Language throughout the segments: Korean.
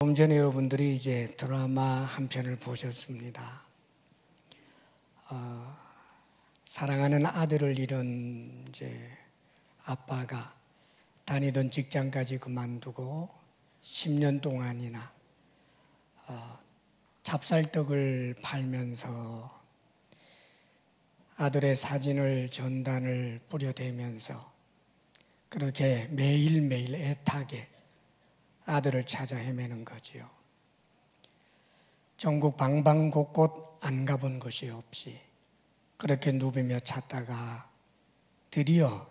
좀 전에 여러분들이 이제 드라마 한 편을 보셨습니다. 사랑하는 아들을 잃은 이제 아빠가 다니던 직장까지 그만두고 10년 동안이나 찹쌀떡을 팔면서 아들의 사진을 전단을 뿌려대면서 그렇게 매일매일 애타게 아들을 찾아 헤매는 거지요. 전국 방방곳곳 안 가본 곳이 없이 그렇게 누비며 찾다가 드디어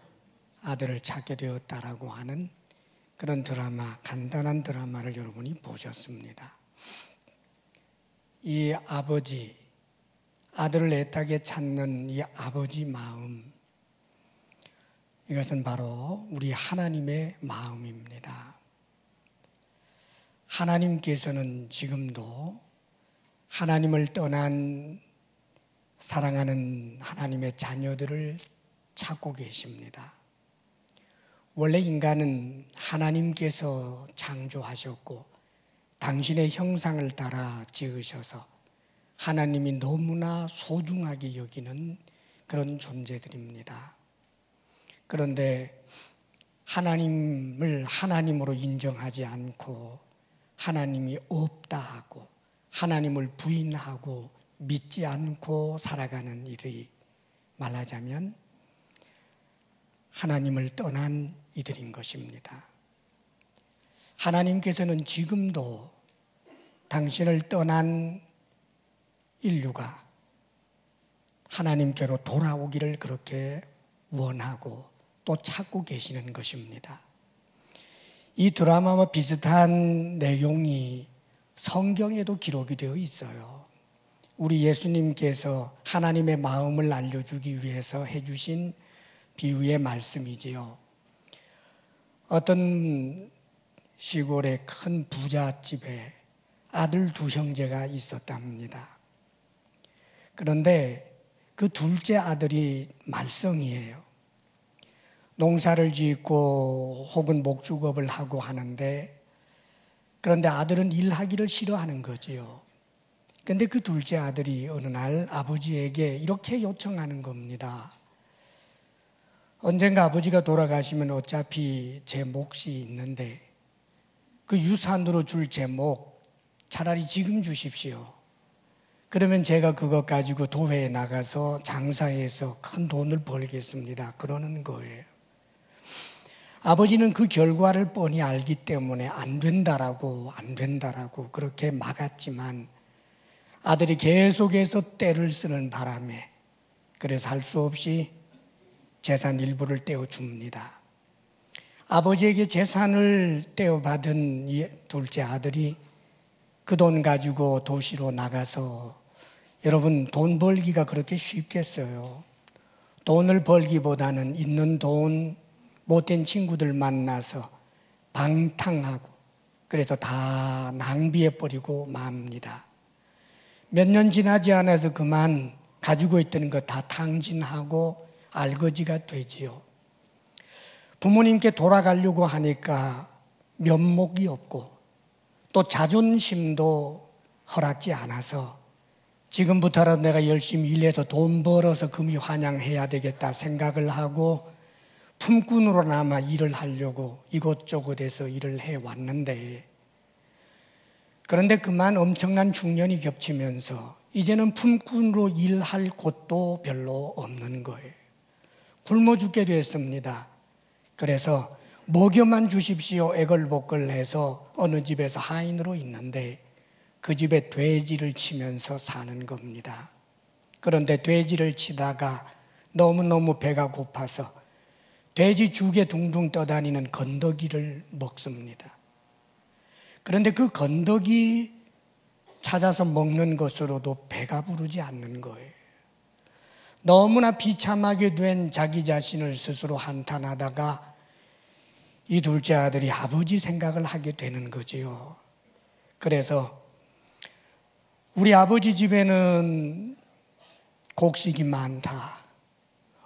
아들을 찾게 되었다라고 하는 그런 드라마, 간단한 드라마를 여러분이 보셨습니다. 이 아버지, 아들을 애타게 찾는 이 아버지 마음, 이것은 바로 우리 하나님의 마음입니다. 하나님께서는 지금도 하나님을 떠난 사랑하는 하나님의 자녀들을 찾고 계십니다. 원래 인간은 하나님께서 창조하셨고 당신의 형상을 따라 지으셔서 하나님이 너무나 소중하게 여기는 그런 존재들입니다. 그런데 하나님을 하나님으로 인정하지 않고 하나님이 없다 하고 하나님을 부인하고 믿지 않고 살아가는 일이 말하자면 하나님을 떠난 이들인 것입니다. 하나님께서는 지금도 당신을 떠난 인류가 하나님께로 돌아오기를 그렇게 원하고 또 찾고 계시는 것입니다. 이 드라마와 비슷한 내용이 성경에도 기록이 되어 있어요. 우리 예수님께서 하나님의 마음을 알려주기 위해서 해주신 비유의 말씀이지요. 어떤 시골의 큰 부잣집에 아들 두 형제가 있었답니다. 그런데 그 둘째 아들이 말썽이에요. 농사를 짓고 혹은 목축업을 하고 하는데 그런데 아들은 일하기를 싫어하는 거지요. 그런데 그 둘째 아들이 어느 날 아버지에게 이렇게 요청하는 겁니다. 언젠가 아버지가 돌아가시면 어차피 제 몫이 있는데 그 유산으로 줄 제 몫 차라리 지금 주십시오. 그러면 제가 그것 가지고 도회에 나가서 장사해서 큰 돈을 벌겠습니다. 그러는 거예요. 아버지는 그 결과를 뻔히 알기 때문에 안 된다라고 그렇게 막았지만 아들이 계속해서 떼를 쓰는 바람에 그래서 할 수 없이 재산 일부를 떼어줍니다. 아버지에게 재산을 떼어받은 이 둘째 아들이 그 돈 가지고 도시로 나가서 여러분 돈 벌기가 그렇게 쉽겠어요? 돈을 벌기보다는 있는 돈 못된 친구들 만나서 방탕하고 그래서 다 낭비해버리고 맙니다. 몇 년 지나지 않아서 그만 가지고 있던 거 다 탕진하고 알거지가 되지요. 부모님께 돌아가려고 하니까 면목이 없고 또 자존심도 허락지 않아서 지금부터라도 내가 열심히 일해서 돈 벌어서 금이 환양해야 되겠다 생각을 하고 품꾼으로나마 일을 하려고 이곳저곳에서 일을 해왔는데 그런데 그만 엄청난 중년이 겹치면서 이제는 품꾼으로 일할 곳도 별로 없는 거예요. 굶어 죽게 됐습니다. 그래서 먹여만 주십시오 애걸복걸해서 어느 집에서 하인으로 있는데 그 집에 돼지를 치면서 사는 겁니다. 그런데 돼지를 치다가 너무너무 배가 고파서 돼지 죽에 둥둥 떠다니는 건더기를 먹습니다. 그런데 그 건더기 찾아서 먹는 것으로도 배가 부르지 않는 거예요. 너무나 비참하게 된 자기 자신을 스스로 한탄하다가 이 둘째 아들이 아버지 생각을 하게 되는 거지요. 그래서 우리 아버지 집에는 곡식이 많다.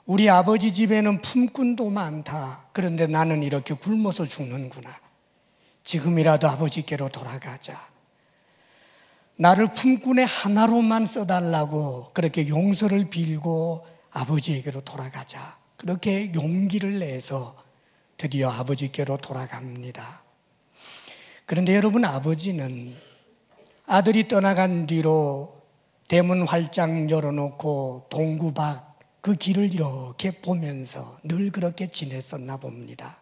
우리 아버지 집에는 품꾼도 많다. 그런데 나는 이렇게 굶어서 죽는구나. 지금이라도 아버지께로 돌아가자. 나를 품꾼의 하나로만 써달라고 그렇게 용서를 빌고 아버지에게로 돌아가자. 그렇게 용기를 내서 드디어 아버지께로 돌아갑니다. 그런데 여러분, 아버지는 아들이 떠나간 뒤로 대문 활짝 열어놓고 동구 밖 그 길을 이렇게 보면서 늘 그렇게 지냈었나 봅니다.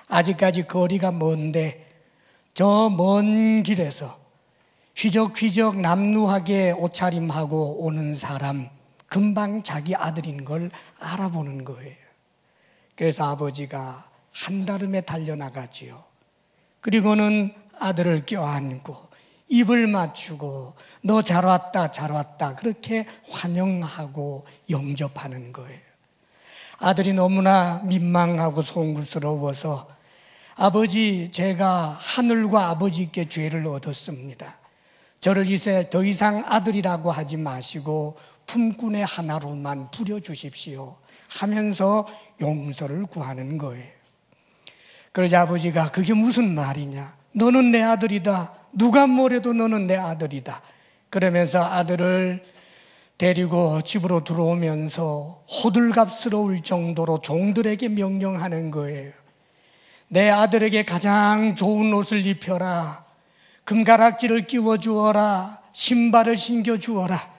아직까지 거리가 먼데 저 먼 길에서 휘적휘적 남루하게 옷차림하고 오는 사람, 금방 자기 아들인 걸 알아보는 거예요. 그래서 아버지가 한달음에 달려나가지요. 그리고는 아들을 껴안고 입을 맞추고 너 잘 왔다 잘 왔다 그렇게 환영하고 영접하는 거예요. 아들이 너무나 민망하고 송구스러워서 아버지, 제가 하늘과 아버지께 죄를 얻었습니다. 저를 이제 더 이상 아들이라고 하지 마시고 품꾼의 하나로만 부려주십시오 하면서 용서를 구하는 거예요. 그러자 아버지가 그게 무슨 말이냐? 너는 내 아들이다. 누가 뭐래도 너는 내 아들이다. 그러면서 아들을 데리고 집으로 들어오면서 호들갑스러울 정도로 종들에게 명령하는 거예요. 내 아들에게 가장 좋은 옷을 입혀라. 금가락지를 끼워주어라. 신발을 신겨주어라.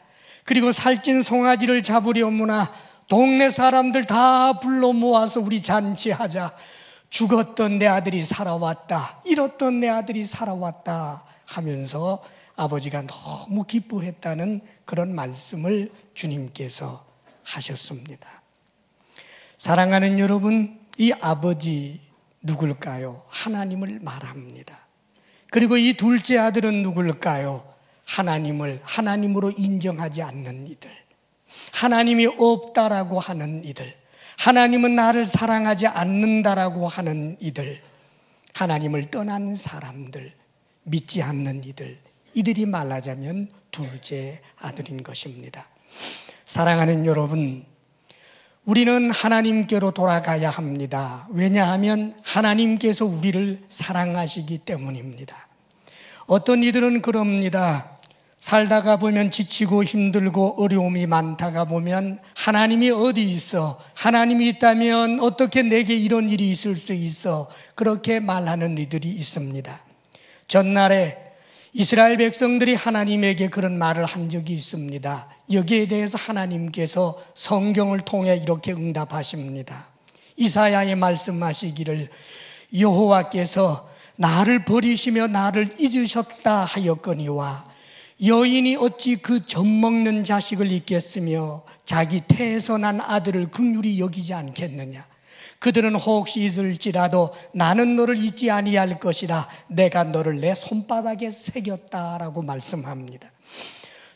그리고 살찐 송아지를 잡으려무나 동네 사람들 다 불러 모아서 우리 잔치하자. 죽었던 내 아들이 살아왔다. 잃었던 내 아들이 살아왔다 하면서 아버지가 너무 기뻐했다는 그런 말씀을 주님께서 하셨습니다. 사랑하는 여러분, 이 아버지 누굴까요? 하나님을 말합니다. 그리고 이 둘째 아들은 누굴까요? 하나님을 하나님으로 인정하지 않는 이들, 하나님이 없다라고 하는 이들, 하나님은 나를 사랑하지 않는다라고 하는 이들, 하나님을 떠난 사람들, 믿지 않는 이들, 이들이 말하자면 둘째 아들인 것입니다. 사랑하는 여러분, 우리는 하나님께로 돌아가야 합니다. 왜냐하면 하나님께서 우리를 사랑하시기 때문입니다. 어떤 이들은 그럽니다. 살다가 보면 지치고 힘들고 어려움이 많다가 보면 하나님이 어디 있어? 하나님이 있다면 어떻게 내게 이런 일이 있을 수 있어? 그렇게 말하는 이들이 있습니다. 전날에 이스라엘 백성들이 하나님에게 그런 말을 한 적이 있습니다. 여기에 대해서 하나님께서 성경을 통해 이렇게 응답하십니다. 이사야에 말씀하시기를 여호와께서 나를 버리시며 나를 잊으셨다 하였거니와 여인이 어찌 그 젖먹는 자식을 잊겠으며 자기 태에서 난 아들을 긍휼히 여기지 않겠느냐. 그들은 혹시 잊을지라도 나는 너를 잊지 아니할 것이라 내가 너를 내 손바닥에 새겼다라고 말씀합니다.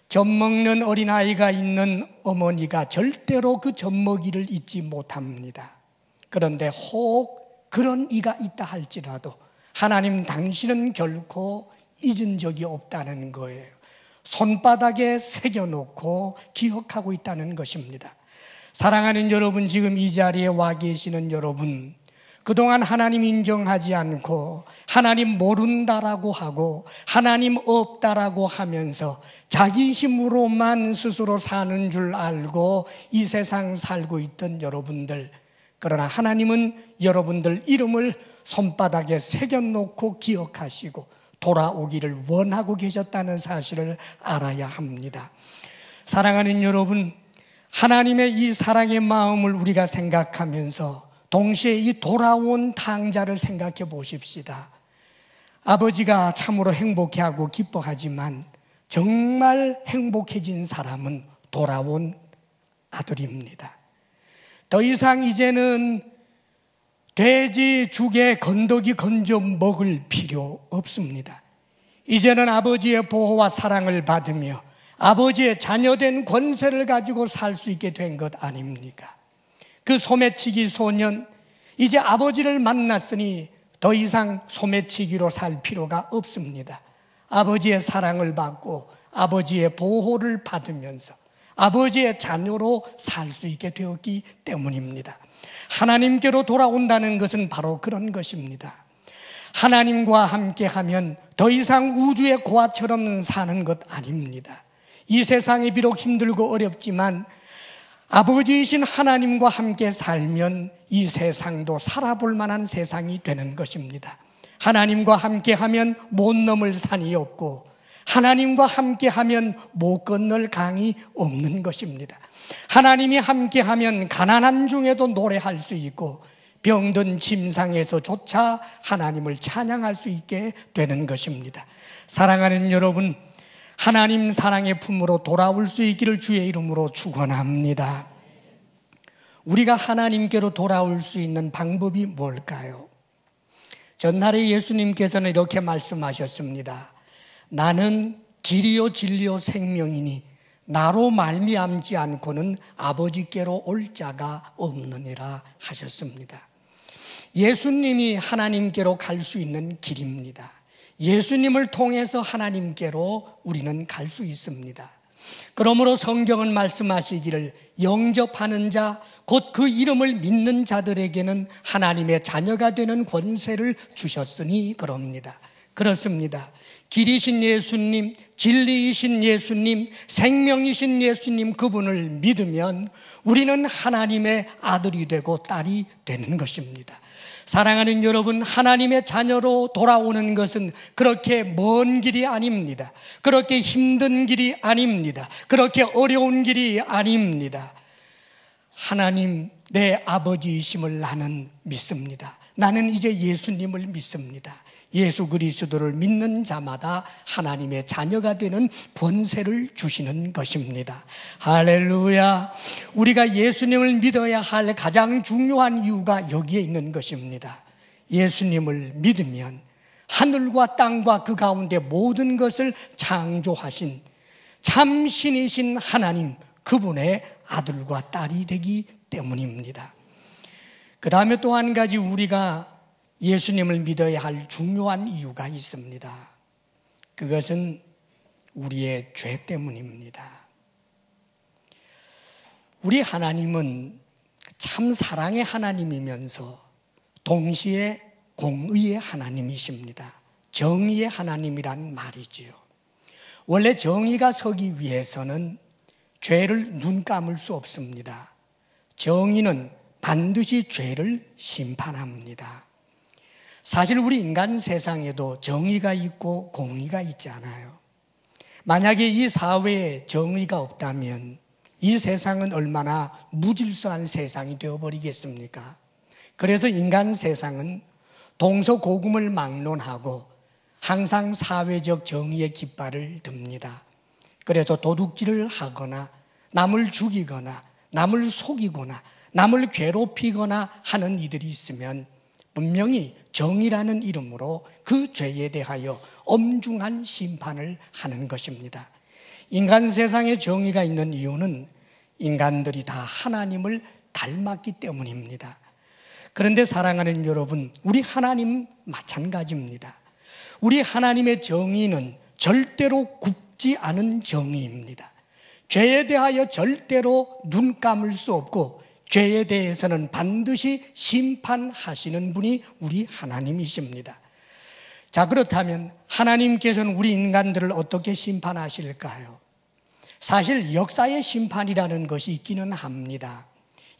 젖먹는 어린아이가 있는 어머니가 절대로 그 젖먹이를 잊지 못합니다. 그런데 혹 그런 이가 있다 할지라도 하나님 당신은 결코 잊은 적이 없다는 거예요. 손바닥에 새겨놓고 기억하고 있다는 것입니다. 사랑하는 여러분, 지금 이 자리에 와 계시는 여러분, 그동안 하나님 인정하지 않고 하나님 모른다라고 하고 하나님 없다라고 하면서 자기 힘으로만 스스로 사는 줄 알고 이 세상 살고 있던 여러분들, 그러나 하나님은 여러분들 이름을 손바닥에 새겨놓고 기억하시고 돌아오기를 원하고 계셨다는 사실을 알아야 합니다. 사랑하는 여러분, 하나님의 이 사랑의 마음을 우리가 생각하면서 동시에 이 돌아온 탕자를 생각해 보십시다. 아버지가 참으로 행복해하고 기뻐하지만 정말 행복해진 사람은 돌아온 아들입니다. 더 이상 이제는 돼지 죽에 건더기 건져 먹을 필요 없습니다. 이제는 아버지의 보호와 사랑을 받으며 아버지의 자녀된 권세를 가지고 살 수 있게 된 것 아닙니까? 그 소매치기 소년, 이제 아버지를 만났으니 더 이상 소매치기로 살 필요가 없습니다. 아버지의 사랑을 받고 아버지의 보호를 받으면서 아버지의 자녀로 살 수 있게 되었기 때문입니다. 하나님께로 돌아온다는 것은 바로 그런 것입니다. 하나님과 함께하면 더 이상 우주의 고아처럼 사는 것 아닙니다. 이 세상이 비록 힘들고 어렵지만 아버지이신 하나님과 함께 살면 이 세상도 살아볼 만한 세상이 되는 것입니다. 하나님과 함께하면 못 넘을 산이 없고 하나님과 함께하면 못 건널 강이 없는 것입니다. 하나님이 함께하면 가난한 중에도 노래할 수 있고 병든 침상에서조차 하나님을 찬양할 수 있게 되는 것입니다. 사랑하는 여러분, 하나님 사랑의 품으로 돌아올 수 있기를 주의 이름으로 축원합니다. 우리가 하나님께로 돌아올 수 있는 방법이 뭘까요? 전날에 예수님께서는 이렇게 말씀하셨습니다. 나는 길이요 진리요 생명이니 나로 말미암지 않고는 아버지께로 올 자가 없느니라 하셨습니다. 예수님이 하나님께로 갈 수 있는 길입니다. 예수님을 통해서 하나님께로 우리는 갈 수 있습니다. 그러므로 성경은 말씀하시기를 영접하는 자, 곧 그 이름을 믿는 자들에게는 하나님의 자녀가 되는 권세를 주셨으니 그럽니다. 그렇습니다. 길이신 예수님, 진리이신 예수님, 생명이신 예수님 그분을 믿으면 우리는 하나님의 아들이 되고 딸이 되는 것입니다. 사랑하는 여러분, 하나님의 자녀로 돌아오는 것은 그렇게 먼 길이 아닙니다. 그렇게 힘든 길이 아닙니다. 그렇게 어려운 길이 아닙니다. 하나님 내 아버지이심을 나는 믿습니다. 나는 이제 예수님을 믿습니다. 예수 그리스도를 믿는 자마다 하나님의 자녀가 되는 권세를 주시는 것입니다. 할렐루야. 우리가 예수님을 믿어야 할 가장 중요한 이유가 여기에 있는 것입니다. 예수님을 믿으면 하늘과 땅과 그 가운데 모든 것을 창조하신 참 신이신 하나님, 그분의 아들과 딸이 되기 때문입니다. 그 다음에 또 한 가지 우리가 예수님을 믿어야 할 중요한 이유가 있습니다. 그것은 우리의 죄 때문입니다. 우리 하나님은 참 사랑의 하나님이면서 동시에 공의의 하나님이십니다. 정의의 하나님이란 말이지요. 원래 정의가 서기 위해서는 죄를 눈 감을 수 없습니다. 정의는 반드시 죄를 심판합니다. 사실 우리 인간 세상에도 정의가 있고 공의가 있잖아요. 만약에 이 사회에 정의가 없다면 이 세상은 얼마나 무질서한 세상이 되어버리겠습니까? 그래서 인간 세상은 동서고금을 막론하고 항상 사회적 정의의 깃발을 듭니다. 그래서 도둑질을 하거나 남을 죽이거나 남을 속이거나 남을 괴롭히거나 하는 이들이 있으면 분명히 정의라는 이름으로 그 죄에 대하여 엄중한 심판을 하는 것입니다. 인간 세상에 정의가 있는 이유는 인간들이 다 하나님을 닮았기 때문입니다. 그런데 사랑하는 여러분, 우리 하나님 마찬가지입니다. 우리 하나님의 정의는 절대로 굽지 않은 정의입니다. 죄에 대하여 절대로 눈 감을 수 없고 죄에 대해서는 반드시 심판하시는 분이 우리 하나님이십니다. 자, 그렇다면 하나님께서는 우리 인간들을 어떻게 심판하실까요? 사실 역사의 심판이라는 것이 있기는 합니다.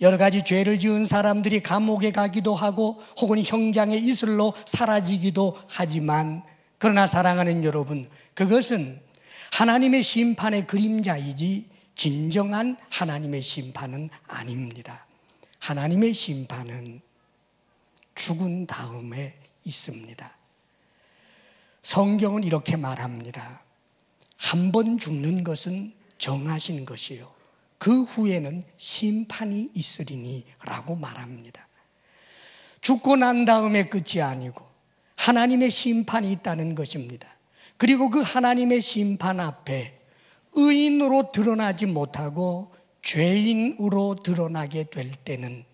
여러 가지 죄를 지은 사람들이 감옥에 가기도 하고 혹은 형장의 이슬로 사라지기도 하지만, 그러나 사랑하는 여러분, 그것은 하나님의 심판의 그림자이지 진정한 하나님의 심판은 아닙니다. 하나님의 심판은 죽은 다음에 있습니다. 성경은 이렇게 말합니다. 한 번 죽는 것은 정하신 것이요 그 후에는 심판이 있으리니 라고 말합니다. 죽고 난 다음에 끝이 아니고 하나님의 심판이 있다는 것입니다. 그리고 그 하나님의 심판 앞에 의인으로 드러나지 못하고 죄인으로 드러나게 될 때는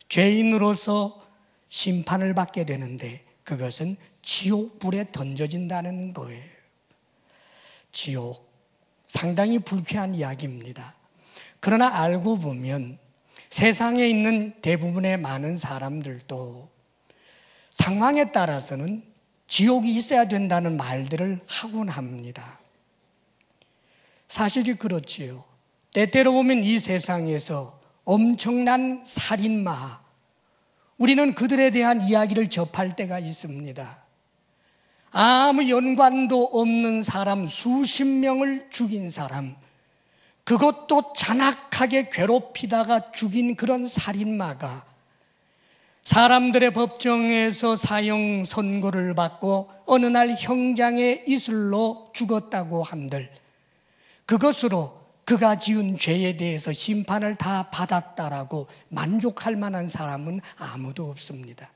죄인으로서 심판을 받게 되는데 그것은 지옥불에 던져진다는 거예요. 지옥, 상당히 불쾌한 이야기입니다. 그러나 알고 보면 세상에 있는 대부분의 많은 사람들도 상황에 따라서는 지옥이 있어야 된다는 말들을 하곤 합니다. 사실이 그렇지요. 때때로 보면 이 세상에서 엄청난 살인마, 우리는 그들에 대한 이야기를 접할 때가 있습니다. 아무 연관도 없는 사람 수십 명을 죽인 사람, 그것도 잔악하게 괴롭히다가 죽인 그런 살인마가 사람들의 법정에서 사형 선고를 받고 어느 날 형장의 이슬로 죽었다고 한들 그것으로 그가 지은 죄에 대해서 심판을 다 받았다라고 만족할 만한 사람은 아무도 없습니다.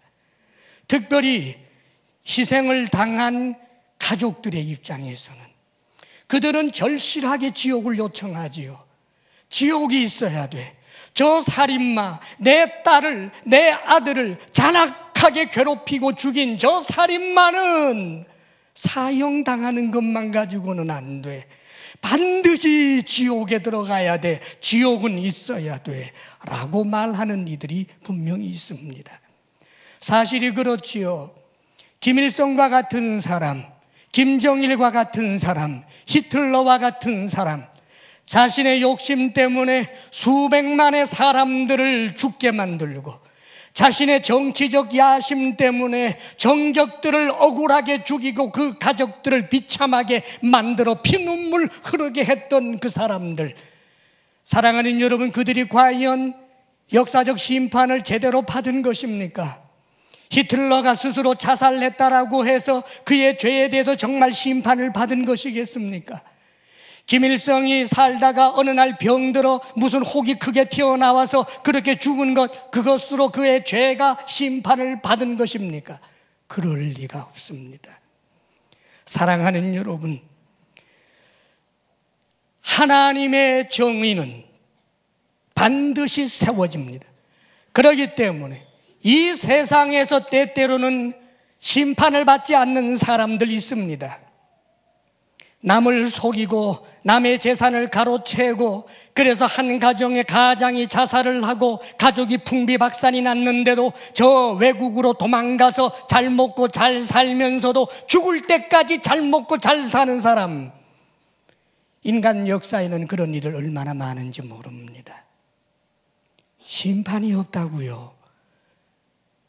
특별히 희생을 당한 가족들의 입장에서는 그들은 절실하게 지옥을 요청하지요. 지옥이 있어야 돼. 저 살인마, 내 딸을, 내 아들을 잔악하게 괴롭히고 죽인 저 살인마는 사형당하는 것만 가지고는 안 돼. 반드시 지옥에 들어가야 돼. 지옥은 있어야 돼. 라고 말하는 이들이 분명히 있습니다. 사실이 그렇지요. 김일성과 같은 사람, 김정일과 같은 사람, 히틀러와 같은 사람, 자신의 욕심 때문에 수백만의 사람들을 죽게 만들고 자신의 정치적 야심 때문에 정적들을 억울하게 죽이고 그 가족들을 비참하게 만들어 피눈물 흐르게 했던 그 사람들, 사랑하는 여러분, 그들이 과연 역사적 심판을 제대로 받은 것입니까? 히틀러가 스스로 자살했다라고 해서 그의 죄에 대해서 정말 심판을 받은 것이겠습니까? 김일성이 살다가 어느 날 병들어 무슨 혹이 크게 튀어나와서 그렇게 죽은 것, 그것으로 그의 죄가 심판을 받은 것입니까? 그럴 리가 없습니다. 사랑하는 여러분, 하나님의 정의는 반드시 세워집니다. 그렇기 때문에 이 세상에서 때때로는 심판을 받지 않는 사람들 있습니다. 남을 속이고 남의 재산을 가로채고 그래서 한 가정의 가장이 자살을 하고 가족이 풍비박산이 났는데도 저 외국으로 도망가서 잘 먹고 잘 살면서도 죽을 때까지 잘 먹고 잘 사는 사람, 인간 역사에는 그런 일을 얼마나 많은지 모릅니다. 심판이 없다고요?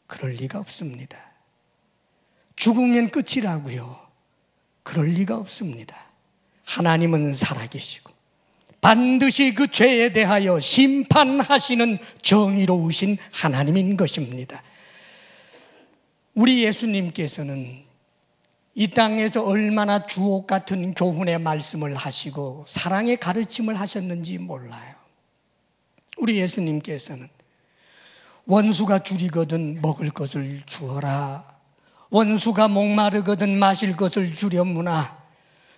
그럴 리가 없습니다. 죽으면 끝이라고요? 그럴 리가 없습니다. 하나님은 살아계시고 반드시 그 죄에 대하여 심판하시는 정의로우신 하나님인 것입니다. 우리 예수님께서는 이 땅에서 얼마나 주옥 같은 교훈의 말씀을 하시고 사랑의 가르침을 하셨는지 몰라요. 우리 예수님께서는 원수가 줄이거든 먹을 것을 주어라, 원수가 목마르거든 마실 것을 주려무나,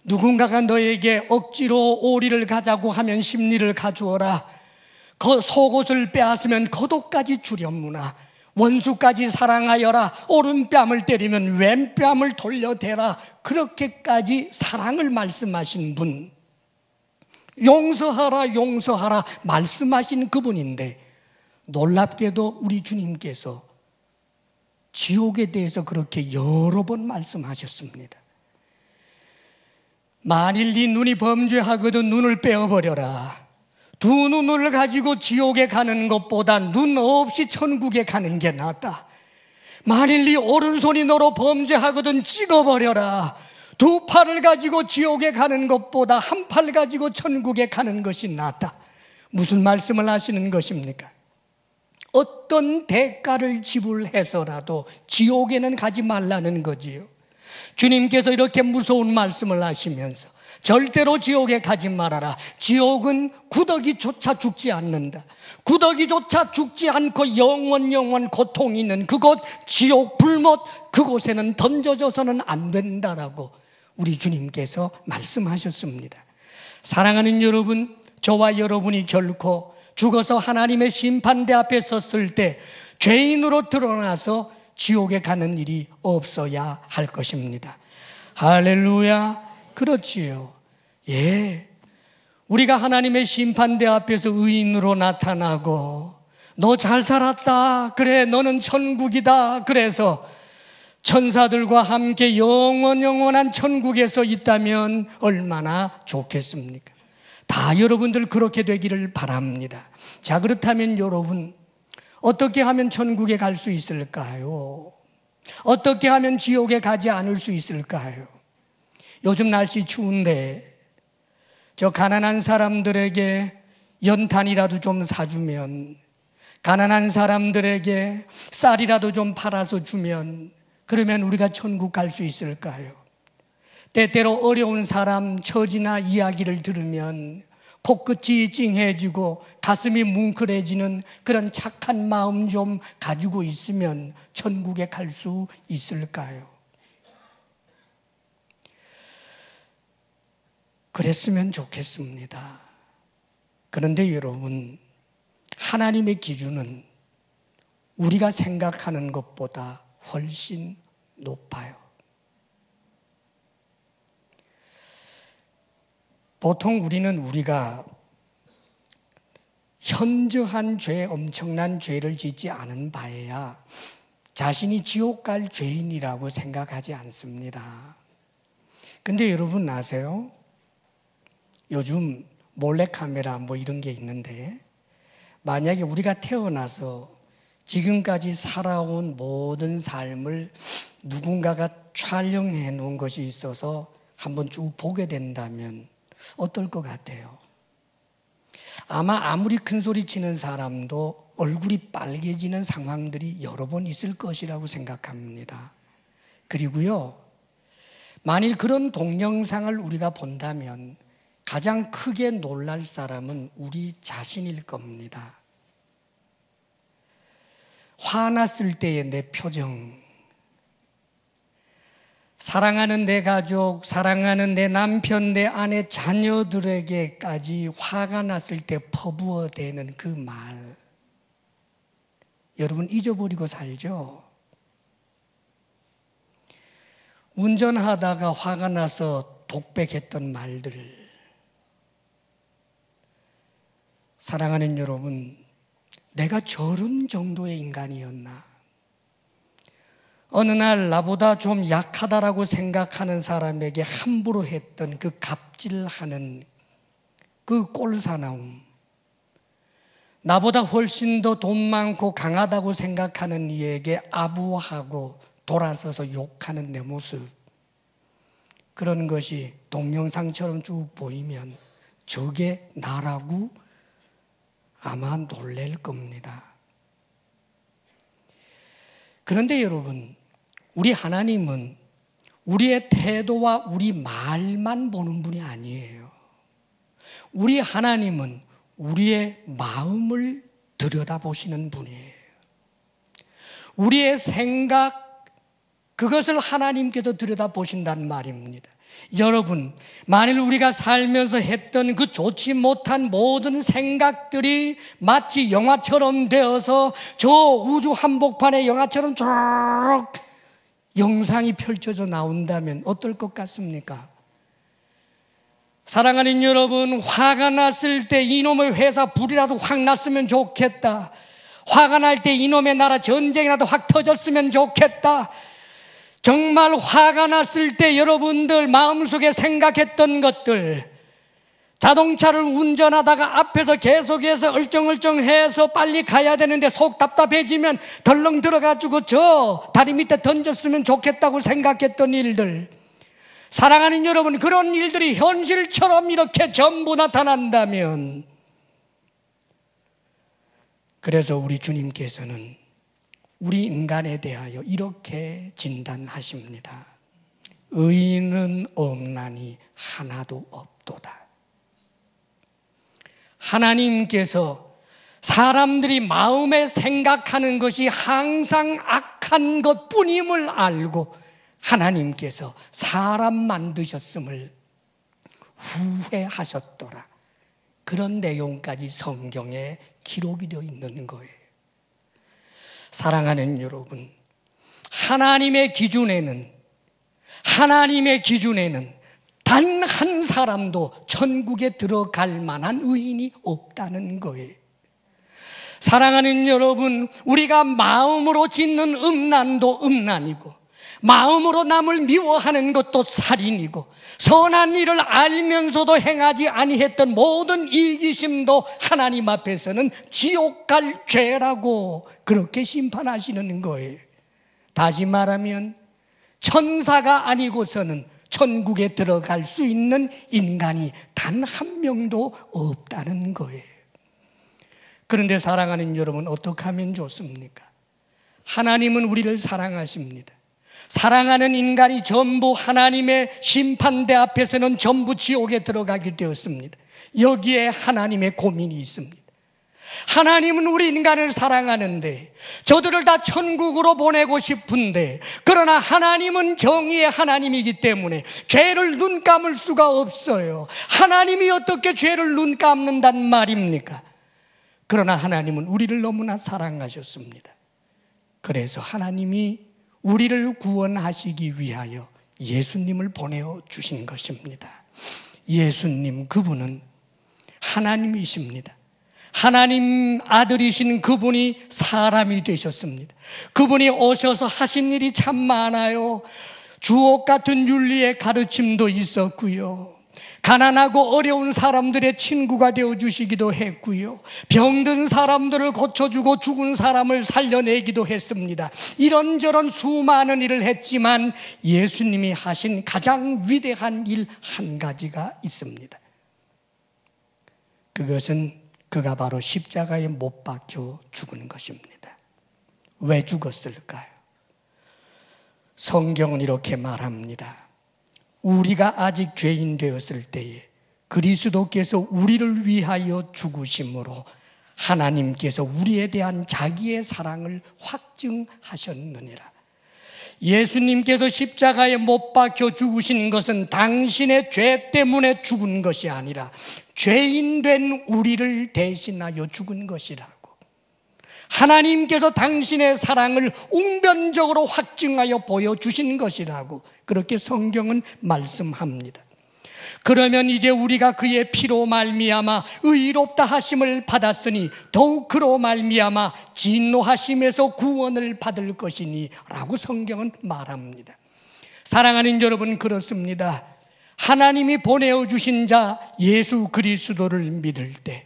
누군가가 너에게 억지로 오리를 가자고 하면 심리를 가주어라, 속옷을 빼앗으면 겉옷까지 주려무나, 원수까지 사랑하여라, 오른뺨을 때리면 왼뺨을 돌려대라, 그렇게까지 사랑을 말씀하신 분, 용서하라 용서하라 말씀하신 그분인데, 놀랍게도 우리 주님께서 지옥에 대해서 그렇게 여러 번 말씀하셨습니다. 만일 네 눈이 범죄하거든 눈을 빼어버려라. 두 눈을 가지고 지옥에 가는 것보다 눈 없이 천국에 가는 게 낫다. 만일 네 오른손이 너로 범죄하거든 찍어버려라. 두 팔을 가지고 지옥에 가는 것보다 한 팔 가지고 천국에 가는 것이 낫다. 무슨 말씀을 하시는 것입니까? 어떤 대가를 지불해서라도 지옥에는 가지 말라는 거지요. 주님께서 이렇게 무서운 말씀을 하시면서 절대로 지옥에 가지 말아라. 지옥은 구더기조차 죽지 않는다. 구더기조차 죽지 않고 영원 고통이 있는 그곳 지옥 불못, 그곳에는 던져져서는 안 된다라고 우리 주님께서 말씀하셨습니다. 사랑하는 여러분, 저와 여러분이 결코 죽어서 하나님의 심판대 앞에 섰을 때 죄인으로 드러나서 지옥에 가는 일이 없어야 할 것입니다. 할렐루야. 그렇지요. 예, 우리가 하나님의 심판대 앞에서 의인으로 나타나고 너 잘 살았다, 그래 너는 천국이다, 그래서 천사들과 함께 영원한 천국에서 있다면 얼마나 좋겠습니까? 다 여러분들 그렇게 되기를 바랍니다. 자, 그렇다면 여러분, 어떻게 하면 천국에 갈 수 있을까요? 어떻게 하면 지옥에 가지 않을 수 있을까요? 요즘 날씨 추운데 저 가난한 사람들에게 연탄이라도 좀 사주면, 가난한 사람들에게 쌀이라도 좀 팔아서 주면, 그러면 우리가 천국 갈 수 있을까요? 때때로 어려운 사람 처지나 이야기를 들으면 코끝이 찡해지고 가슴이 뭉클해지는 그런 착한 마음 좀 가지고 있으면 천국에 갈 수 있을까요? 그랬으면 좋겠습니다. 그런데 여러분, 하나님의 기준은 우리가 생각하는 것보다 훨씬 높아요. 보통 우리가 현저한 죄, 엄청난 죄를 짓지 않은 바에야 자신이 지옥 갈 죄인이라고 생각하지 않습니다. 근데 여러분 아세요? 요즘 몰래카메라 뭐 이런 게 있는데, 만약에 우리가 태어나서 지금까지 살아온 모든 삶을 누군가가 촬영해 놓은 것이 있어서 한번 쭉 보게 된다면 어떨 것 같아요? 아마 아무리 큰 소리 치는 사람도 얼굴이 빨개지는 상황들이 여러 번 있을 것이라고 생각합니다. 그리고요, 만일 그런 동영상을 우리가 본다면 가장 크게 놀랄 사람은 우리 자신일 겁니다. 화났을 때의 내 표정, 사랑하는 내 가족, 사랑하는 내 남편, 내 아내, 자녀들에게까지 화가 났을 때 퍼부어대는 그 말, 여러분 잊어버리고 살죠? 운전하다가 화가 나서 독백했던 말들, 사랑하는 여러분, 내가 저런 정도의 인간이었나? 어느 날 나보다 좀 약하다라고 생각하는 사람에게 함부로 했던 그 갑질하는 그 꼴사나움, 나보다 훨씬 더 돈 많고 강하다고 생각하는 이에게 아부하고 돌아서서 욕하는 내 모습, 그런 것이 동영상처럼 쭉 보이면 저게 나라고 아마 놀랄 겁니다. 그런데 여러분, 우리 하나님은 우리의 태도와 우리 말만 보는 분이 아니에요. 우리 하나님은 우리의 마음을 들여다보시는 분이에요. 우리의 생각, 그것을 하나님께서 들여다보신다는 말입니다. 여러분, 만일 우리가 살면서 했던 그 좋지 못한 모든 생각들이 마치 영화처럼 되어서 저 우주 한복판의 영화처럼 쭉 영상이 펼쳐져 나온다면 어떨 것 같습니까? 사랑하는 여러분, 화가 났을 때 이놈의 회사 불이라도 확 났으면 좋겠다. 화가 날 때 이놈의 나라 전쟁이라도 확 터졌으면 좋겠다. 정말 화가 났을 때 여러분들 마음속에 생각했던 것들, 자동차를 운전하다가 앞에서 계속해서 얼쩡얼쩡해서 빨리 가야 되는데 속 답답해지면 덜렁 들어가지고 저 다리 밑에 던졌으면 좋겠다고 생각했던 일들, 사랑하는 여러분, 그런 일들이 현실처럼 이렇게 전부 나타난다면, 그래서 우리 주님께서는 우리 인간에 대하여 이렇게 진단하십니다. 의인은 없나니 하나도 없도다. 하나님께서 사람들이 마음에 생각하는 것이 항상 악한 것뿐임을 알고 하나님께서 사람 만드셨음을 후회하셨더라. 그런 내용까지 성경에 기록이 되어 있는 거예요. 사랑하는 여러분, 하나님의 기준에는 단 한 사람도 천국에 들어갈 만한 의인이 없다는 거예요. 사랑하는 여러분, 우리가 마음으로 짓는 음란도 음란이고 마음으로 남을 미워하는 것도 살인이고 선한 일을 알면서도 행하지 아니했던 모든 이기심도 하나님 앞에서는 지옥 갈 죄라고 그렇게 심판하시는 거예요. 다시 말하면 천사가 아니고서는 천국에 들어갈 수 있는 인간이 단 한 명도 없다는 거예요. 그런데 사랑하는 여러분, 어떻게 하면 좋습니까? 하나님은 우리를 사랑하십니다. 사랑하는 인간이 전부 하나님의 심판대 앞에서는 전부 지옥에 들어가게 되었습니다. 여기에 하나님의 고민이 있습니다. 하나님은 우리 인간을 사랑하는데 저들을 다 천국으로 보내고 싶은데, 그러나 하나님은 정의의 하나님이기 때문에 죄를 눈 감을 수가 없어요. 하나님이 어떻게 죄를 눈 감는단 말입니까? 그러나 하나님은 우리를 너무나 사랑하셨습니다. 그래서 하나님이 우리를 구원하시기 위하여 예수님을 보내주신 것입니다. 예수님, 그분은 하나님이십니다. 하나님 아들이신 그분이 사람이 되셨습니다. 그분이 오셔서 하신 일이 참 많아요. 주옥 같은 윤리의 가르침도 있었고요. 가난하고 어려운 사람들의 친구가 되어주시기도 했고요. 병든 사람들을 고쳐주고 죽은 사람을 살려내기도 했습니다. 이런저런 수많은 일을 했지만 예수님이 하신 가장 위대한 일 한 가지가 있습니다. 그것은 그가 바로 십자가에 못 박혀 죽은 것입니다. 왜 죽었을까요? 성경은 이렇게 말합니다. 우리가 아직 죄인 되었을 때에 그리스도께서 우리를 위하여 죽으심으로 하나님께서 우리에 대한 자기의 사랑을 확증하셨느니라. 예수님께서 십자가에 못 박혀 죽으신 것은 당신의 죄 때문에 죽은 것이 아니라 죄인 된 우리를 대신하여 죽은 것이라고. 하나님께서 당신의 사랑을 웅변적으로 확증하여 보여주신 것이라고 그렇게 성경은 말씀합니다. 그러면 이제 우리가 그의 피로 말미암아 의롭다 하심을 받았으니 더욱 그로 말미암아 진노하심에서 구원을 받을 것이니 라고 성경은 말합니다. 사랑하는 여러분, 그렇습니다. 하나님이 보내주신 자 예수 그리스도를 믿을 때,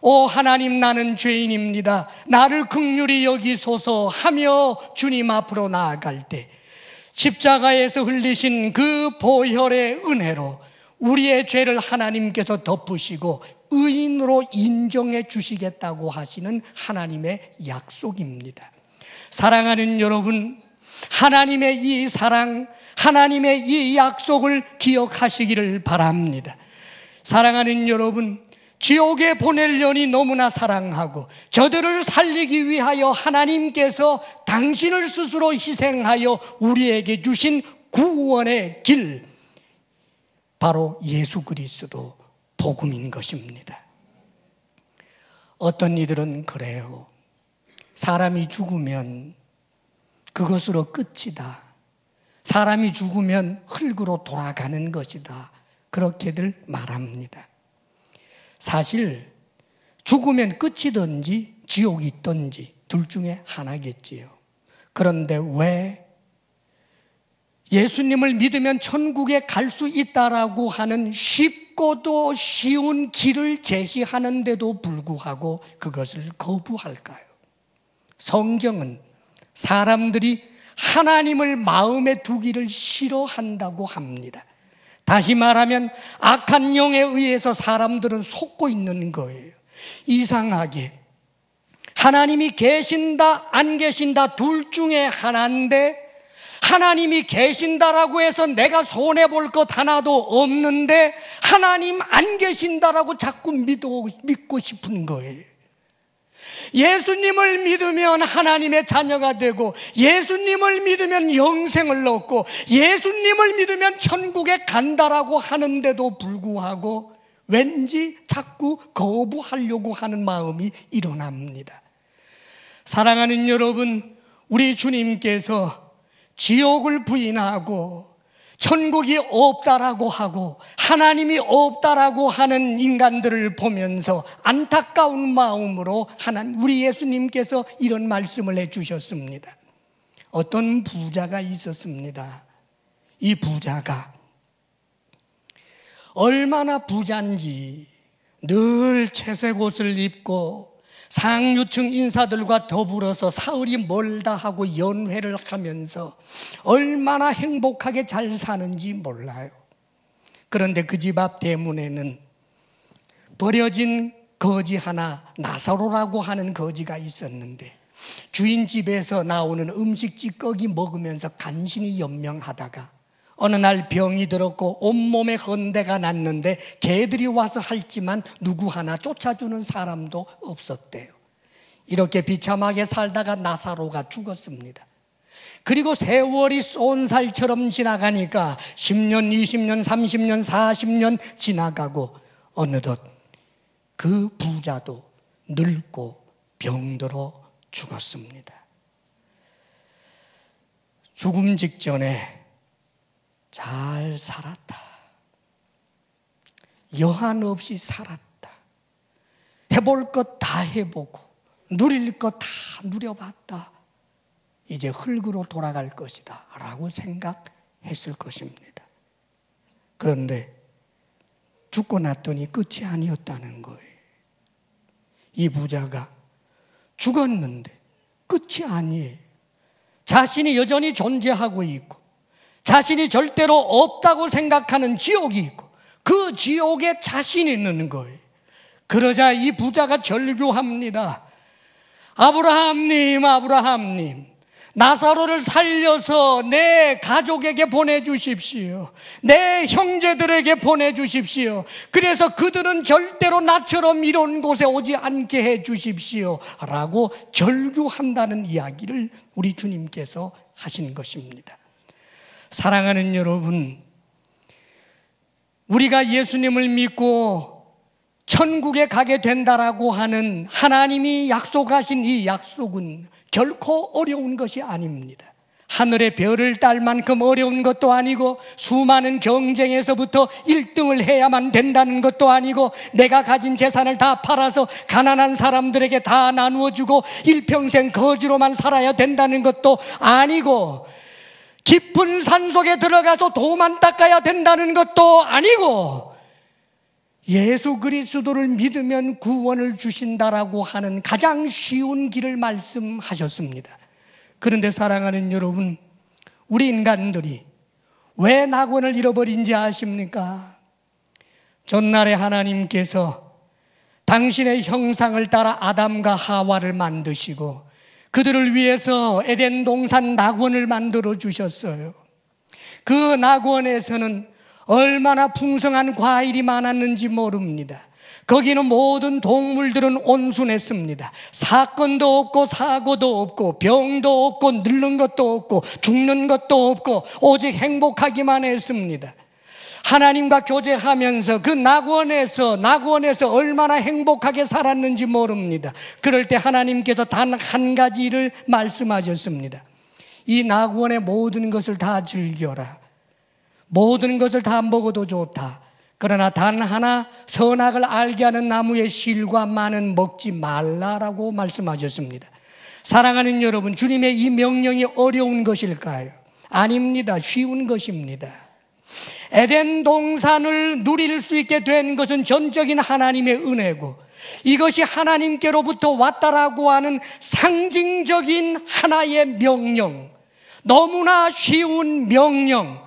오 하나님, 나는 죄인입니다, 나를 긍휼히 여기소서 하며 주님 앞으로 나아갈 때 십자가에서 흘리신 그 보혈의 은혜로 우리의 죄를 하나님께서 덮으시고 의인으로 인정해 주시겠다고 하시는 하나님의 약속입니다. 사랑하는 여러분, 하나님의 이 사랑, 하나님의 이 약속을 기억하시기를 바랍니다. 사랑하는 여러분, 지옥에 보내려니 너무나 사랑하고 저들을 살리기 위하여 하나님께서 당신을 스스로 희생하여 우리에게 주신 구원의 길, 바로 예수 그리스도 복음인 것입니다. 어떤 이들은 그래요. 사람이 죽으면 그것으로 끝이다. 사람이 죽으면 흙으로 돌아가는 것이다. 그렇게들 말합니다. 사실 죽으면 끝이든지 지옥이 있든지 둘 중에 하나겠지요. 그런데 왜 예수님을 믿으면 천국에 갈 수 있다라고 하는 쉽고도 쉬운 길을 제시하는데도 불구하고 그것을 거부할까요? 성경은 사람들이 하나님을 마음에 두기를 싫어한다고 합니다. 다시 말하면 악한 영에 의해서 사람들은 속고 있는 거예요. 이상하게 하나님이 계신다 안 계신다 둘 중에 하나인데, 하나님이 계신다라고 해서 내가 손해볼 것 하나도 없는데 하나님 안 계신다라고 자꾸 믿고 싶은 거예요. 예수님을 믿으면 하나님의 자녀가 되고, 예수님을 믿으면 영생을 얻고, 예수님을 믿으면 천국에 간다라고 하는데도 불구하고 왠지 자꾸 거부하려고 하는 마음이 일어납니다. 사랑하는 여러분, 우리 주님께서 지옥을 부인하고 천국이 없다라고 하고 하나님이 없다라고 하는 인간들을 보면서 안타까운 마음으로 우리 예수님께서 이런 말씀을 해주셨습니다. 어떤 부자가 있었습니다. 이 부자가 얼마나 부자인지 늘 채색 옷을 입고 상류층 인사들과 더불어서 사흘이 멀다 하고 연회를 하면서 얼마나 행복하게 잘 사는지 몰라요. 그런데 그 집 앞 대문에는 버려진 거지 하나, 나사로라고 하는 거지가 있었는데 주인 집에서 나오는 음식 찌꺼기 먹으면서 간신히 연명하다가 어느 날 병이 들었고 온몸에 헌대가 났는데 개들이 와서 핥지만 누구 하나 쫓아주는 사람도 없었대요. 이렇게 비참하게 살다가 나사로가 죽었습니다. 그리고 세월이 쏜살처럼 지나가니까 10년, 20년, 30년, 40년 지나가고 어느덧 그 부자도 늙고 병들어 죽었습니다. 죽음 직전에 잘 살았다. 여한 없이 살았다. 해볼 것 다 해보고 누릴 것 다 누려봤다. 이제 흙으로 돌아갈 것이다 라고 생각했을 것입니다. 그런데 죽고 났더니 끝이 아니었다는 거예요. 이 부자가 죽었는데 끝이 아니에요. 자신이 여전히 존재하고 있고 자신이 절대로 없다고 생각하는 지옥이 있고 그 지옥에 자신이 있는 거예요. 그러자 이 부자가 절규합니다. 아브라함님, 아브라함님, 나사로를 살려서 내 가족에게 보내주십시오. 내 형제들에게 보내주십시오. 그래서 그들은 절대로 나처럼 이런 곳에 오지 않게 해주십시오 라고 절규한다는 이야기를 우리 주님께서 하신 것입니다. 사랑하는 여러분, 우리가 예수님을 믿고 천국에 가게 된다라고 하는 하나님이 약속하신 이 약속은 결코 어려운 것이 아닙니다. 하늘의 별을 딸 만큼 어려운 것도 아니고 수많은 경쟁에서부터 1등을 해야만 된다는 것도 아니고 내가 가진 재산을 다 팔아서 가난한 사람들에게 다 나누어주고 일평생 거지로만 살아야 된다는 것도 아니고 깊은 산속에 들어가서 도만 닦아야 된다는 것도 아니고 예수 그리스도를 믿으면 구원을 주신다라고 하는 가장 쉬운 길을 말씀하셨습니다. 그런데 사랑하는 여러분, 우리 인간들이 왜 낙원을 잃어버린지 아십니까? 전날에 하나님께서 당신의 형상을 따라 아담과 하와를 만드시고 그들을 위해서 에덴 동산 낙원을 만들어 주셨어요. 그 낙원에서는 얼마나 풍성한 과일이 많았는지 모릅니다. 거기는 모든 동물들은 온순했습니다. 사건도 없고 사고도 없고 병도 없고 늙는 것도 없고 죽는 것도 없고 오직 행복하기만 했습니다. 하나님과 교제하면서 그 낙원에서 얼마나 행복하게 살았는지 모릅니다. 그럴 때 하나님께서 단 한 가지를 말씀하셨습니다. 이 낙원의 모든 것을 다 즐겨라. 모든 것을 다 먹어도 좋다. 그러나 단 하나 선악을 알게 하는 나무의 실과 만은 먹지 말라라고 말씀하셨습니다. 사랑하는 여러분, 주님의 이 명령이 어려운 것일까요? 아닙니다. 쉬운 것입니다. 에덴 동산을 누릴 수 있게 된 것은 전적인 하나님의 은혜고 이것이 하나님께로부터 왔다라고 하는 상징적인 하나의 명령, 너무나 쉬운 명령,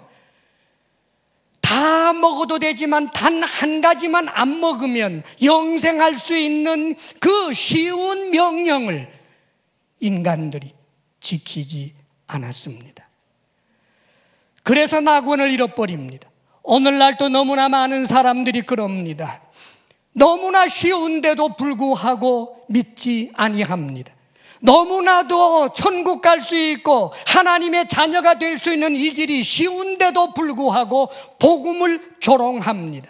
다 먹어도 되지만 단 한 가지만 안 먹으면 영생할 수 있는 그 쉬운 명령을 인간들이 지키지 않았습니다. 그래서 낙원을 잃어버립니다. 오늘날도 너무나 많은 사람들이 그럽니다. 너무나 쉬운데도 불구하고 믿지 아니합니다. 너무나도 천국 갈 수 있고 하나님의 자녀가 될 수 있는 이 길이 쉬운데도 불구하고 복음을 조롱합니다.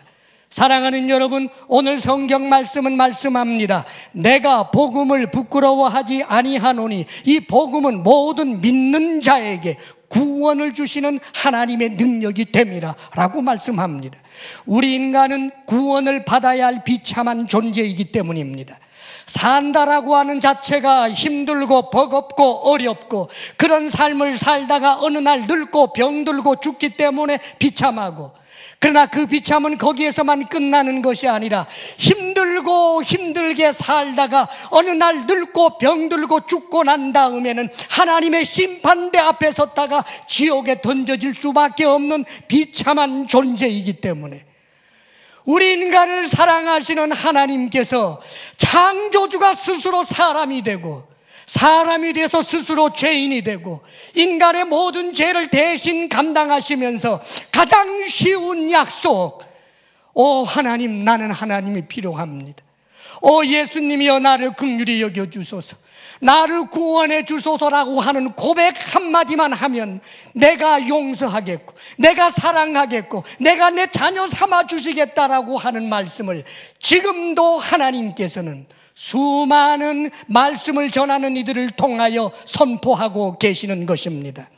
사랑하는 여러분, 오늘 성경 말씀은 말씀합니다. 내가 복음을 부끄러워하지 아니하노니 이 복음은 모든 믿는 자에게 구원을 주시는 하나님의 능력이 됨이라 라고 말씀합니다. 우리 인간은 구원을 받아야 할 비참한 존재이기 때문입니다. 산다라고 하는 자체가 힘들고 버겁고 어렵고, 그런 삶을 살다가 어느 날 늙고 병들고 죽기 때문에 비참하고, 그러나 그 비참은 거기에서만 끝나는 것이 아니라 힘들고 힘들게 살다가 어느 날 늙고 병들고 죽고 난 다음에는 하나님의 심판대 앞에 섰다가 지옥에 던져질 수밖에 없는 비참한 존재이기 때문에, 우리 인간을 사랑하시는 하나님께서 창조주가 스스로 사람이 되고, 사람이 돼서 스스로 죄인이 되고, 인간의 모든 죄를 대신 감당하시면서 가장 쉬운 약속, 오 하나님, 나는 하나님이 필요합니다. 오 예수님이여, 나를 긍휼히 여겨주소서, 나를 구원해 주소서라고 하는 고백 한마디만 하면 내가 용서하겠고, 내가 사랑하겠고, 내가 내 자녀 삼아 주시겠다라고 하는 말씀을 지금도 하나님께서는 수많은 말씀을 전하는 이들을 통하여 선포하고 계시는 것입니다.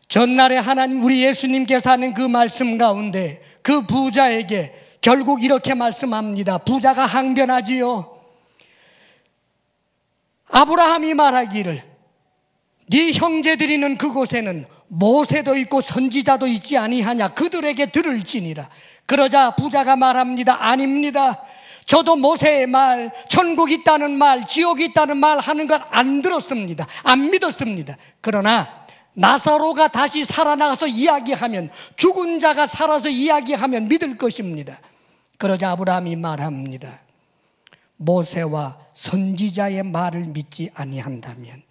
전날에 하나님, 우리 예수님께서 하는 그 말씀 가운데 그 부자에게 결국 이렇게 말씀합니다. 부자가 항변하지요. 아브라함이 말하기를 네 형제들이 있는 그곳에는 모세도 있고 선지자도 있지 아니하냐, 그들에게 들을지니라. 그러자 부자가 말합니다. 아닙니다. 저도 모세의 말, 천국 있다는 말, 지옥 있다는 말 하는 걸 안 들었습니다. 안 믿었습니다. 그러나 나사로가 다시 살아나가서 이야기하면, 죽은 자가 살아서 이야기하면 믿을 것입니다. 그러자 아브라함이 말합니다. 모세와 선지자의 말을 믿지 아니한다면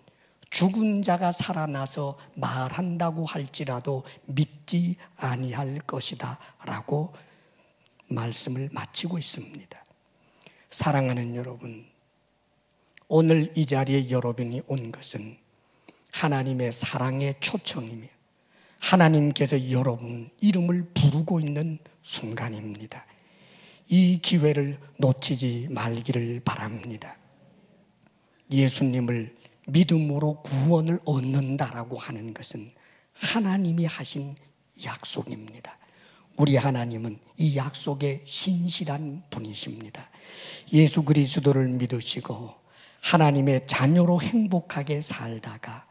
죽은 자가 살아나서 말한다고 할지라도 믿지 아니할 것이다 라고 말씀을 마치고 있습니다. 사랑하는 여러분, 오늘 이 자리에 여러분이 온 것은 하나님의 사랑의 초청이며 하나님께서 여러분 이름을 부르고 있는 순간입니다. 이 기회를 놓치지 말기를 바랍니다. 예수님을 믿음으로 구원을 얻는다라고 하는 것은 하나님이 하신 약속입니다. 우리 하나님은 이 약속에 신실한 분이십니다. 예수 그리스도를 믿으시고 하나님의 자녀로 행복하게 살다가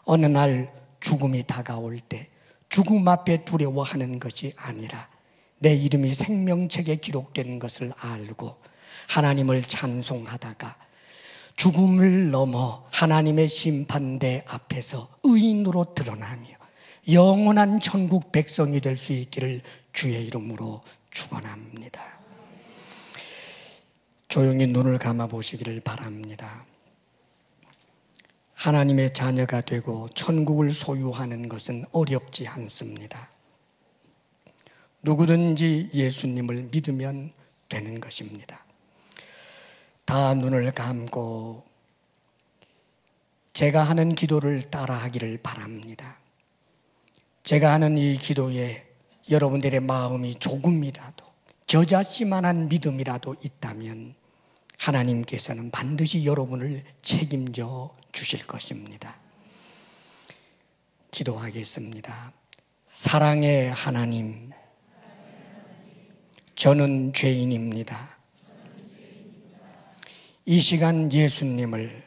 어느 날 죽음이 다가올 때 죽음 앞에 두려워하는 것이 아니라 내 이름이 생명책에 기록된 것을 알고 하나님을 찬송하다가 죽음을 넘어 하나님의 심판대 앞에서 의인으로 드러나며 영원한 천국 백성이 될 수 있기를 주의 이름으로 축원합니다. 조용히 눈을 감아 보시기를 바랍니다. 하나님의 자녀가 되고 천국을 소유하는 것은 어렵지 않습니다. 누구든지 예수님을 믿으면 되는 것입니다. 다 눈을 감고 제가 하는 기도를 따라하기를 바랍니다. 제가 하는 이 기도에 여러분들의 마음이 조금이라도 저자씨만한 믿음이라도 있다면 하나님께서는 반드시 여러분을 책임져 주실 것입니다. 기도하겠습니다. 사랑의 하나님, 저는 죄인입니다. 이 시간 예수님을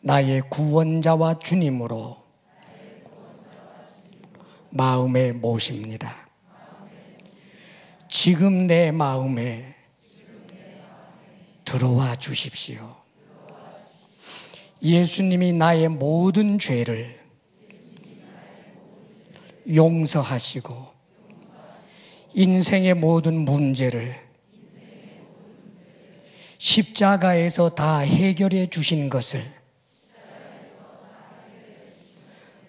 나의 구원자와 주님으로 마음에 모십니다. 지금 내 마음에 들어와 주십시오. 예수님이 나의 모든 죄를 용서하시고 인생의 모든 문제를 십자가에서 다 해결해 주신 것을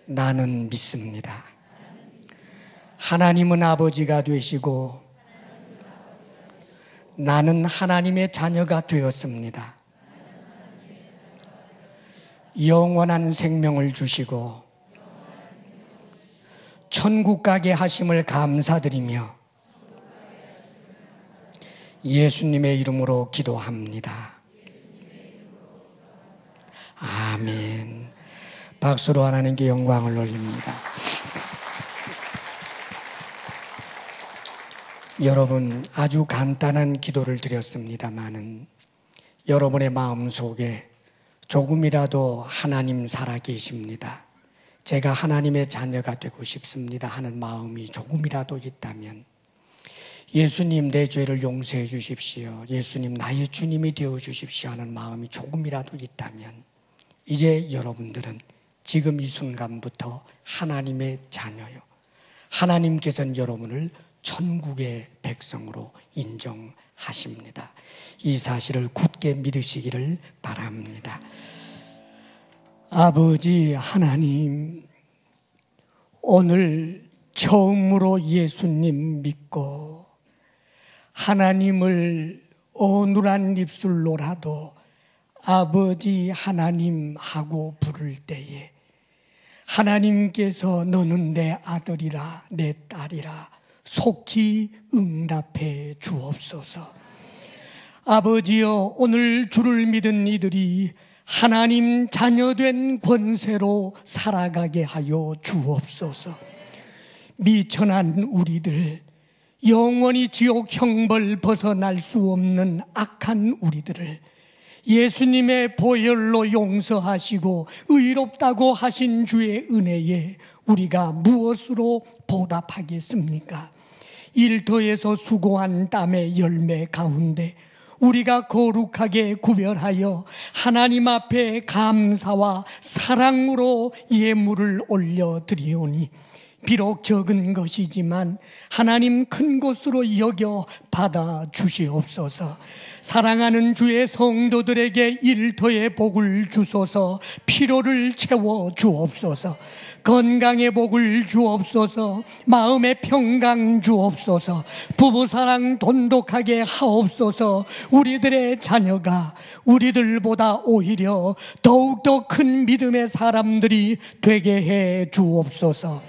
나는 믿습니다. 하나님은 아버지가 되시고 나는 하나님의 자녀가 되었습니다. 영원한 생명을 주시고 천국 가게 하심을 감사드리며 예수님의 이름으로 기도합니다. 아멘. 박수로 하나님께 영광을 올립니다. 여러분, 아주 간단한 기도를 드렸습니다마는 여러분의 마음 속에 조금이라도 하나님 살아계십니다, 제가 하나님의 자녀가 되고 싶습니다 하는 마음이 조금이라도 있다면, 예수님 내 죄를 용서해 주십시오, 예수님 나의 주님이 되어 주십시오 하는 마음이 조금이라도 있다면, 이제 여러분들은 지금 이 순간부터 하나님의 자녀요, 하나님께서는 여러분을 천국의 백성으로 인정하십니다. 이 사실을 굳게 믿으시기를 바랍니다. 아버지 하나님, 오늘 처음으로 예수님 믿고 하나님을 어눌한 입술로라도 아버지 하나님 하고 부를 때에 하나님께서 너는 내 아들이라 내 딸이라 속히 응답해 주옵소서. 아버지여, 오늘 주를 믿은 이들이 하나님 자녀된 권세로 살아가게 하여 주옵소서. 미천한 우리들, 영원히 지옥 형벌 벗어날 수 없는 악한 우리들을 예수님의 보혈로 용서하시고 의롭다고 하신 주의 은혜에 우리가 무엇으로 보답하겠습니까? 일터에서 수고한 땀의 열매 가운데 우리가 거룩하게 구별하여 하나님 앞에 감사와 사랑으로 예물을 올려드리오니, 비록 적은 것이지만 하나님 큰 것으로 여겨 받아 주시옵소서. 사랑하는 주의 성도들에게 일터의 복을 주소서. 피로를 채워 주옵소서. 건강의 복을 주옵소서. 마음의 평강 주옵소서. 부부사랑 돈독하게 하옵소서. 우리들의 자녀가 우리들보다 오히려 더욱더 큰 믿음의 사람들이 되게 해 주옵소서.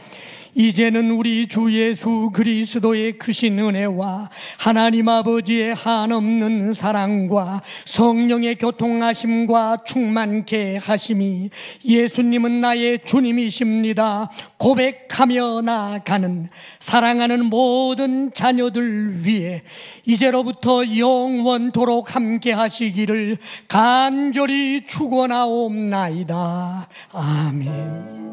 이제는 우리 주 예수 그리스도의 크신 은혜와 하나님 아버지의 한없는 사랑과 성령의 교통하심과 충만케 하심이 예수님은 나의 주님이십니다 고백하며 나아가는 사랑하는 모든 자녀들 위해 이제로부터 영원토록 함께 하시기를 간절히 축원하옵나이다. 아멘.